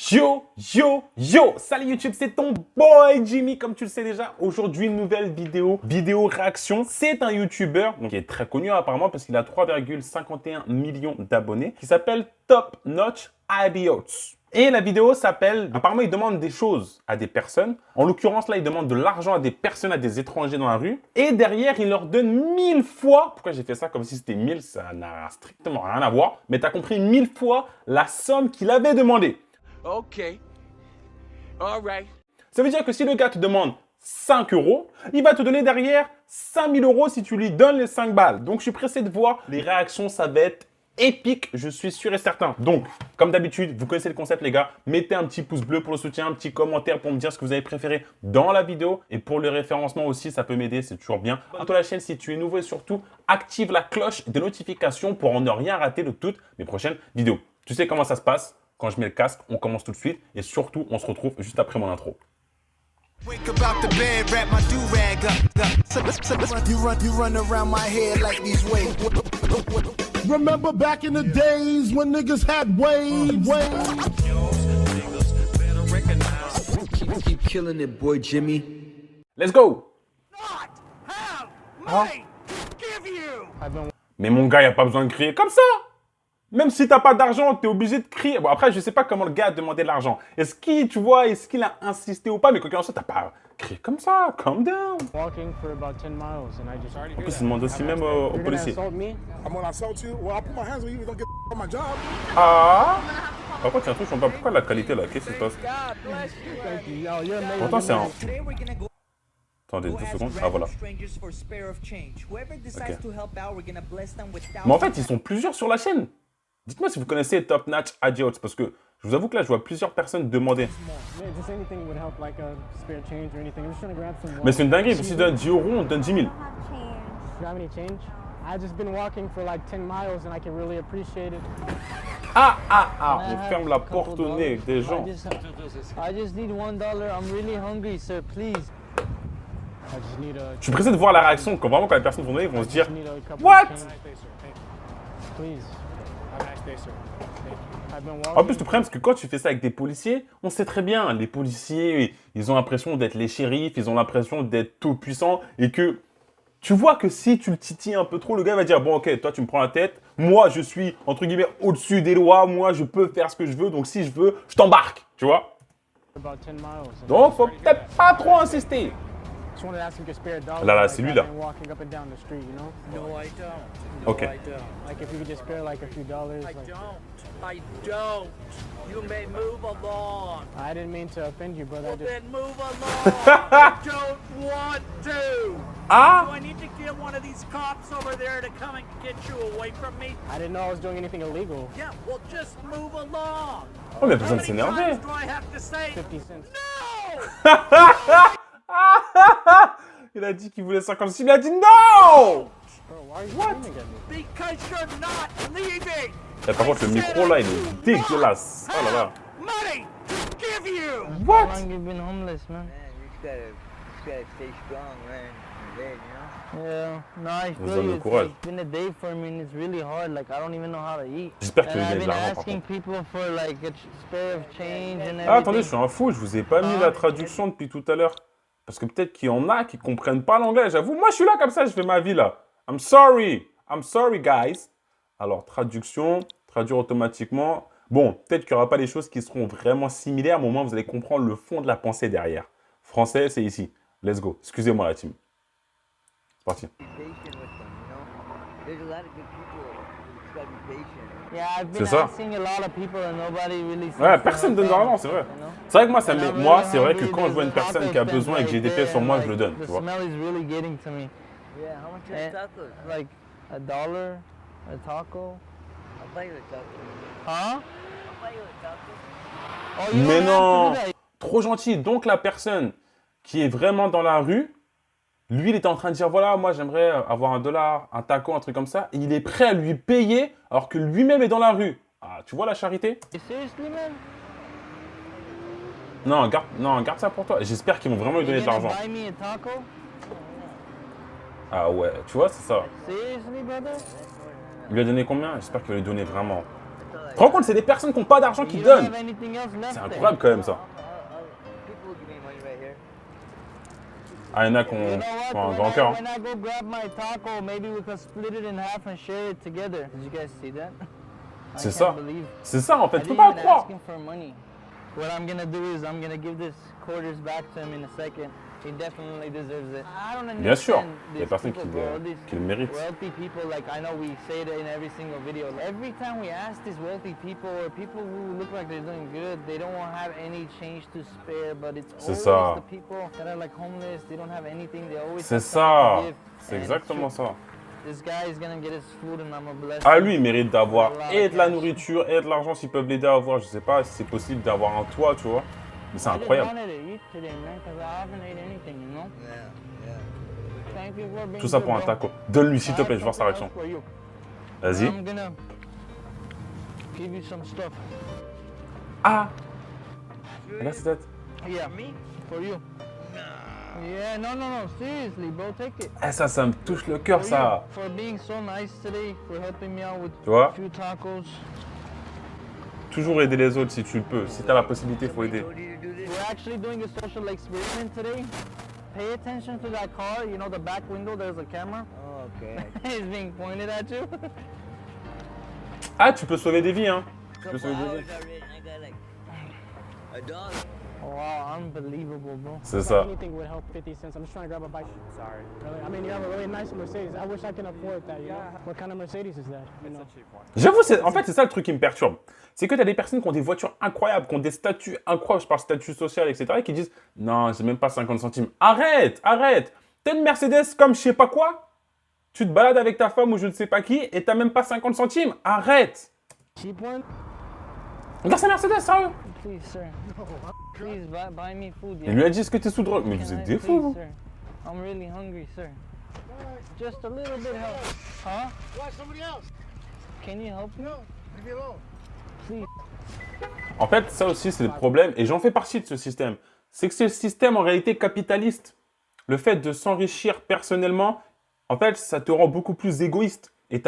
Yo, salut YouTube, c'est ton boy Jimmy, comme tu le sais déjà. Aujourd'hui, une nouvelle vidéo réaction. C'est un YouTuber qui est très connu apparemment parce qu'il a 3,51 millions d'abonnés, qui s'appelle Top Notch Idiots. Et la vidéo s'appelle, apparemment il demande des choses à des personnes. En l'occurrence là, il demande de l'argent à des personnes, à des étrangers dans la rue. Et derrière, il leur donne 1000 fois, pourquoi j'ai fait ça comme si c'était 1000, ça n'a strictement rien à voir. Mais t'as compris, 1000 fois la somme qu'il avait demandé. Ok. All right. Ça veut dire que si le gars te demande 5 euros, il va te donner derrière 5000 euros si tu lui donnes les 5 balles. Donc, je suis pressé de voir. Les réactions, ça va être épique, je suis sûr et certain. Donc, comme d'habitude, vous connaissez le concept, les gars. Mettez un petit pouce bleu pour le soutien, un petit commentaire pour me dire ce que vous avez préféré dans la vidéo. Et pour le référencement aussi, ça peut m'aider, c'est toujours bien. Abonne-toi à la chaîne si tu es nouveau et surtout, active la cloche des notifications pour ne rien rater de toutes mes prochaines vidéos. Tu sais comment ça se passe? Quand je mets le casque, on commence tout de suite et surtout, on se retrouve juste après mon intro. Wake up out the bed, wrap my do-rag up. You run around my head like these waves. Remember back in the days when niggas had waves. Keep killing it, boy, Jimmy. Let's go! Huh? Mais mon gars, il n'y a pas besoin de crier comme ça! Même si t'as pas d'argent, tu es obligé de crier. Bon, après, je sais pas comment le gars a demandé de l'argent. Est-ce qu'il a insisté ou pas? Mais quoi qu'il en soit, t'as pas crié comme ça. Calm down. En plus, il demande aussi même aux policiers. Ah! Par contre, il y a un truc, je ne sais pas pourquoi la qualité là. Qu'est-ce qui se passe? Pourtant, c'est un... Attendez, 2 secondes. Ah, voilà. Okay. Mais en fait, ils sont plusieurs sur la chaîne. Dites-moi si vous connaissez Top Notch Idiots, parce que je vous avoue que là, je vois plusieurs personnes demander. Mais c'est une dinguerie, si tu donnes 10 euros, on te donne 10 000. On ferme la porte au nez des gens. Je suis pressé de voir la réaction quand vraiment quand les personnes vont donner, ils vont se dire What? En plus, le problème, c'est que quand tu fais ça avec des policiers, on sait très bien, les policiers, ils ont l'impression d'être les shérifs, ils ont l'impression d'être tout puissants et que tu vois que si tu le titilles un peu trop, le gars va dire bon, ok, toi, tu me prends la tête, moi, je suis entre guillemets au-dessus des lois, moi, je peux faire ce que je veux, donc si je veux, je t'embarque, tu vois. Donc, faut peut-être pas trop insister. Là, c'est lui là. Ok. I don't. You may move along. I didn't mean to offend you, brother. Well, then move along. I don't want to. Ah! Do I need to get one of these cops over there to come and get you away from me? I didn't know I was doing anything illegal. Yeah, well, just move along. Oh, mais il a How besoin de many s'énerver. times do I have to say 50 cents. no? Il a dit qu'il voulait 56, il a dit non! Bro, why are you screaming at me? Because you're not leaving. Et par contre, le micro là, il est dégueulasse. Oh là là. Money to give you. What? How long you been homeless, man? Man, you just gotta stay strong, man. Bed, you know? Yeah, no, I Vous feel avez you. le It's courage. like been a day for me and it's really hard. Like, I don't even know how to eat. J'espère que tu And vas I've gagner de been l'argent par asking contre. people for like a spare of change and everything. Ah, attendez, je suis un fou, je vous ai pas mis la traduction depuis tout à l'heure. Parce que peut-être qu'il y en a qui comprennent pas l'anglais, j'avoue. Moi, je suis là comme ça, je fais ma vie là. I'm sorry guys. Alors, traduction, traduire automatiquement. Bon, peut-être qu'il n'y aura pas des choses qui seront vraiment similaires, mais au moins vous allez comprendre le fond de la pensée derrière. Français, c'est ici. Let's go. Excusez-moi la team. C'est parti. Be patient with them, you know? There's a lot of good people. You just gotta be patient. Yeah, I've C'est been ça. asking a lot of people and nobody really seems Ouais, to personne donne help d'argent, out, c'est vrai. you know? C'est vrai que moi, ça And me... I'm moi, really c'est vrai que hungry. quand je vois une There's a personne taco qui a stand besoin et que j'ai des right pièces sur there, moi, and, je le like, donne, tu The vois. smell is really getting to me. Yeah, how much are And, tacos? like $1, a taco. I'll buy you a taco. Huh? I'll buy you a taco. Oh, you Mais don't have to non, do that. trop gentil. Donc la personne qui est vraiment dans la rue, lui, il était en train de dire, voilà, moi j'aimerais avoir $1, un taco, un truc comme ça. Et il est prêt à lui payer alors que lui-même est dans la rue. Ah, tu vois la charité? Seriously, man? Non, garde ça pour toi. J'espère qu'ils vont vraiment lui donner de You gonna l'argent. buy me a taco? Ah ouais, tu vois, c'est ça. Seriously, brother? Il lui a donné combien? J'espère qu'il va lui donner vraiment. That's all I te rends compte, c'est des personnes qui n'ont pas d'argent qui You don't donnent. have anything else left C'est there. incroyable quand même ça. People give me money right here. Ah, il y en a qui You ont, know qui what? ont un grand cœur. Hein. When I go grab my taco, maybe we could split it in half and share it together. Did you guys see that? I C'est can't ça. believe. C'est ça en fait, I tu peux didn't pas le even croire. ask him for money. What I'm gonna do is I'm gonna give this quarters back to him in a second. He definitely deserves it. I don't understand. Bien sûr, il y a these personne people, bro. These qui le mérite. wealthy people, like I know we say it in every single video. Every time we ask these wealthy people or people who look like they're doing good, they don't have any change to spare. But it's C'est always ça. the people that are like homeless. They don't have anything. They always C'est have ça. something to give. C'est And exactement it's ça. true. This guy is gonna get his food and I'm gonna bless Ah, him. lui, il mérite d'avoir Voilà, et de la cash. nourriture et de l'argent s'ils peuvent l'aider à avoir. Je sais pas si c'est possible d'avoir un toit, tu vois. Mais c'est I just incroyable. wanted to eat today, man, because I haven't ate anything, you know? Thank you for being Tout ça good, pour un bro. taco. Donne-lui, s'il te I plaît, have je veux voir sa something réaction. else for you. Vas-y. I'm gonna give you some stuff. Ah! Regarde cette tête. Yeah, for you. Yeah, no, seriously, bro, take it. Eh, ça me touche le cœur, For ça. you, for being so nice today, for helping me out with Tu vois? a few tacos. Toujours aider les autres si tu le peux. Si t'as la possibilité, il faut aider. We're actually doing a social experiment today. Pay attention to that car. You know, the back window, there's a camera. Oh, okay. It's being pointed at you. Ah, tu peux sauver des vies, hein. Tu peux Couple sauver des hours vies. already, and I got like $1. Wow, unbelievable, bro. C'est ça. Anything would help 50 cents. I'm just trying to grab a bike. Sorry. Really? I mean, you have a really nice Mercedes. I wish I can afford that, you know? What kind of Mercedes is that? You know? J'avoue, en fait, c'est ça le truc qui me perturbe. C'est que tu as des personnes qui ont des voitures incroyables, qui ont des statuts incroyables, je parle statut social, etc., et qui disent « Non, j'ai même pas 50 centimes. » Arrête, arrête. T'as une Mercedes comme je sais pas quoi. Tu te balades avec ta femme ou je ne sais pas qui, et t'as même pas 50 centimes. Arrête. Cheap one? Regarde sa Mercedes, sérieux. Please, sir. Please buy me food. Il lui a dit « Est-ce que t'es sous drogue ?» Mais vous êtes des fous, vous. Please, sir. I'm really hungry, sir. Just a little bit help. Huh? Why somebody else? Can you help me? No, leave me alone. Please. En fait, ça aussi, c'est le problème, et j'en fais partie de ce système. C'est que c'est le système en réalité capitaliste. Le fait de s'enrichir personnellement, en fait, ça te rend beaucoup plus égoïste. Et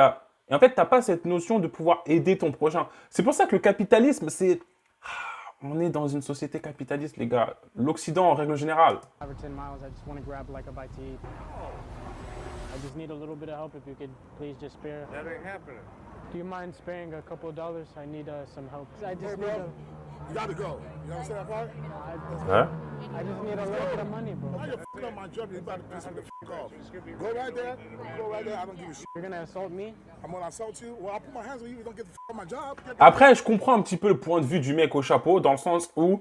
en fait, tu n'as pas cette notion de pouvoir aider ton prochain. C'est pour ça que le capitalisme, c'est... On est dans une société capitaliste, les gars. L'Occident, en règle générale. 5 or 10 miles. I just want to grab like a bite to eat. I just need a little bit of help if you could please just spare. That ain't happening. Do you mind sparing a couple of dollars? I need some help. I just need You gotta go. You know what I'm saying, right? Hein? I just need a little bit of money, bro. Now you're f***ing up my job. You about to piss me the f*** off. Go right there. Go right there. I don't give a shit. You're gonna assault me? I'm gonna assault you. Well, I'll put my hands on you. You don't get the f*** on my job. Get the Après, je comprends un petit peu le point de vue du mec au chapeau, dans le sens où...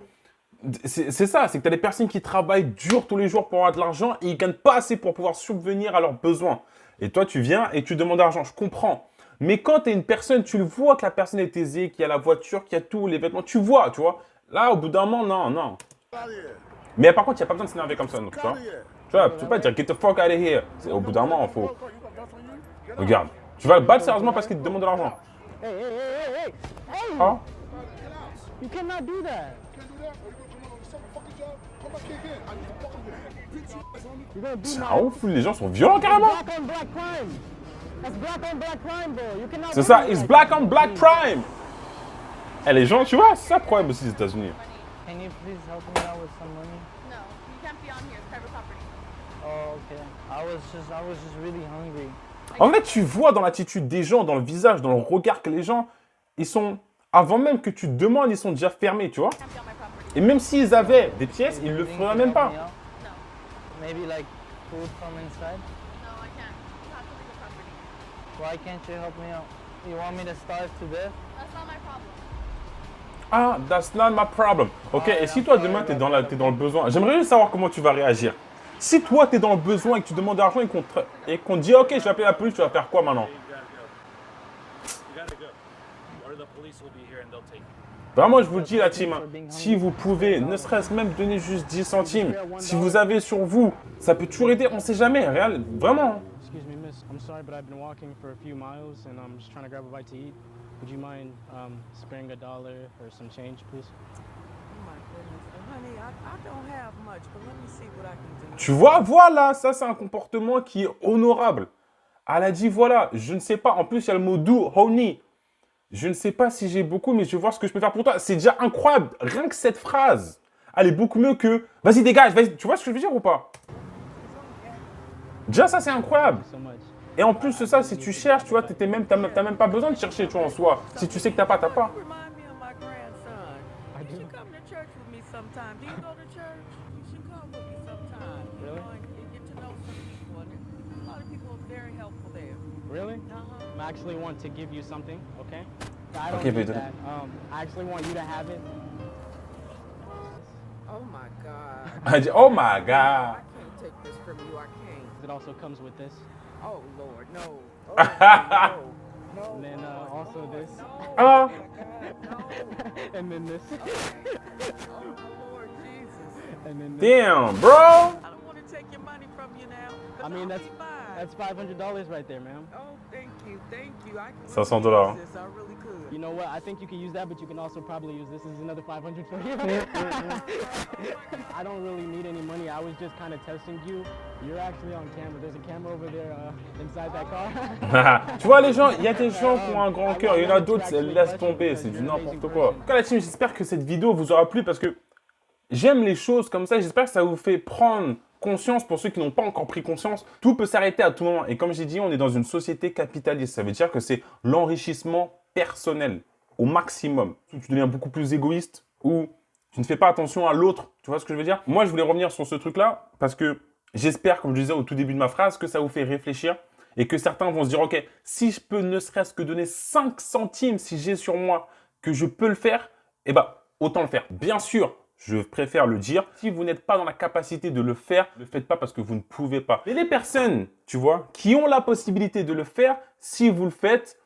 C'est ça, c'est que tu as des personnes qui travaillent dur tous les jours pour avoir de l'argent et ils ne gagnent pas assez pour pouvoir subvenir à leurs besoins. Et toi, tu viens et tu demandes de l'argent, je comprends. Mais quand tu es une personne, tu le vois que la personne est aisée, qu'il y a la voiture, qu'il y a tout, les vêtements, tu vois. Là, au bout d'un moment, non. out of here. Mais par contre, il n'y a pas besoin de s'énerver comme ça, non, tu Get vois. out of here. Tu peux pas dire « get the fuck out of here ». Au bout d'un moment, il faut... You got guns on you? Get out. Regarde, tu vas le battre sérieusement parce qu'il te demande de l'argent. Hey, hey, hey, hey, hey! Hey! Ah. You cannot do that. Can't do that. Or you gonna come on the fucking job? Come back here again. I need to fucking beat you ass on me. You're gonna do C'est my un ouf, les gens sont violents carrément. black on black crime. That's black on black crime, bro. You cannot. C'est do ça, me it's like black that. on black crime. Et les gens, tu vois, c'est ça le problème aussi des États-Unis. Can you please help me out with some money? No, you can't be on here. It's private property. Oh, okay. I was just really hungry. En fait, tu vois dans l'attitude des gens, dans le visage, dans le regard que les gens, ils sont, avant même que tu te demandes, ils sont déjà fermés, tu vois. Can't be on my property. Et même s'ils avaient des pièces, ils le Think feraient you même help pas. me out? No, Maybe like food from inside? no, I can't. You have to leave the property. Why can't you help me out? You want me to starve to death? That's not my problem. Ah, that's not my problem. Ok, et si toi demain t'es dans le besoin, j'aimerais juste savoir comment tu vas réagir. Si toi t'es dans le besoin et que tu demandes de l'argent et qu'on te dit ok, je vais appeler la police, tu vas faire quoi maintenant? Vraiment, je vous le dis la team, hein, si vous pouvez, ne serait-ce même donner juste 10 centimes, si vous avez sur vous, ça peut toujours aider, on sait jamais, réel, vraiment. Excuse me, miss. I'm sorry, but I've been walking for a few miles and I'm just trying to grab a bite to eat. Would you mind sparing $1 or some change, please? Oh my goodness. Honey, I don't have much, but let me see what I can do. Tu vois, voilà, ça c'est un comportement qui est honorable. Elle a dit voilà, je ne sais pas, en plus il y a le mot do, honey. Je ne sais pas si j'ai beaucoup, mais je vais voir ce que je peux faire pour toi. C'est déjà incroyable. Rien que cette phrase, elle est beaucoup mieux que « Vas-y, dégage, vas-y. » Tu vois ce que je veux dire ou pas? Déjà, ça, c'est incroyable. So much. Et en plus de ça, si tu cherches, tu vois, t'as même pas besoin de chercher, tu vois, en soi. Si tu sais que t'as pas, t'as pas. You remind me of my grandson. You should come to church with me sometime. Do you go to church? You should come with me sometime. You Really? know, and get to know some people. And a lot of people are very helpful there. Really? Uh-huh. I actually want to give you something, okay? I don't Okay, need but- that. I actually want you to have it. Oh my God. Elle dit, oh my I god. can't take this from you. I can't. It also comes with this. Oh Lord, no. Oh, no. No. And then also Lord, this. No. Ah. No. And then this. Oh Lord Jesus. And then this. Damn, bro. I don't want to take your money from you now. 'Cause I mean, I'll be fine. that's $500 right there, ma'am. Oh, thank you, thank you. I could $500. use this, I really could. You know what? I think you can use that, but you can also probably use this as another 500 for you. I don't really need any money. I was just kind of testing you. You're actually on camera. There's a camera over there inside that car. Tu vois, les gens, il y a des gens qui ont un grand cœur. Il y en a d'autres, elles laissent tomber. C'est du n'importe quoi. En tout cas, la team, j'espère que cette vidéo vous aura plu parce que j'aime les choses comme ça. J'espère que ça vous fait prendre conscience pour ceux qui n'ont pas encore pris conscience. Tout peut s'arrêter à tout moment. Et comme j'ai dit, on est dans une société capitaliste. Ça veut dire que c'est l'enrichissement personnel au maximum. Tu deviens beaucoup plus égoïste ou tu ne fais pas attention à l'autre. Tu vois ce que je veux dire? Moi, je voulais revenir sur ce truc-là parce que j'espère, comme je disais au tout début de ma phrase, que ça vous fait réfléchir et que certains vont se dire, OK, si je peux ne serait-ce que donner 5 centimes, si j'ai sur moi que je peux le faire, eh ben, autant le faire. Bien sûr, je préfère le dire. Si vous n'êtes pas dans la capacité de le faire, ne le faites pas parce que vous ne pouvez pas. Et les personnes, tu vois, qui ont la possibilité de le faire, si vous le faites,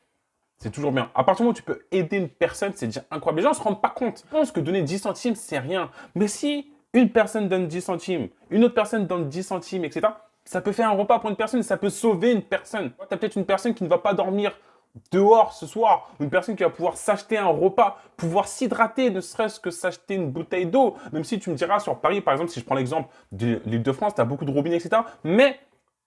c'est toujours bien. À partir du moment où tu peux aider une personne, c'est déjà incroyable. Les gens ne se rendent pas compte. Ils pensent que donner 10 centimes, c'est rien. Mais si une personne donne 10 centimes, une autre personne donne 10 centimes, etc., ça peut faire un repas pour une personne, ça peut sauver une personne. Tu as peut-être une personne qui ne va pas dormir dehors ce soir, une personne qui va pouvoir s'acheter un repas, pouvoir s'hydrater, ne serait-ce que s'acheter une bouteille d'eau. Même si tu me diras sur Paris, par exemple, si je prends l'exemple de l'Île-de-France, tu as beaucoup de robinets, etc. Mais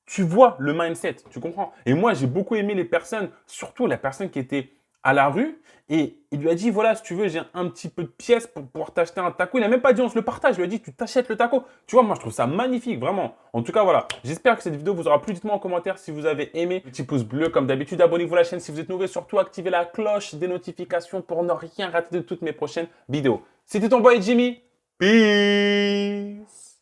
tu vois le mindset, tu comprends? Et moi, j'ai beaucoup aimé les personnes, surtout la personne qui était à la rue, et il lui a dit, voilà, si tu veux, j'ai un petit peu de pièces pour pouvoir t'acheter un taco. Il n'a même pas dit, on se le partage, il lui a dit, tu t'achètes le taco. Tu vois, moi, je trouve ça magnifique, vraiment. En tout cas, voilà, j'espère que cette vidéo vous aura plu. Dites-moi en commentaire si vous avez aimé. Petit pouce bleu, comme d'habitude, abonnez-vous à la chaîne si vous êtes nouveau. Surtout, activez la cloche des notifications pour ne rien rater de toutes mes prochaines vidéos. C'était ton boy Jimmy. Peace.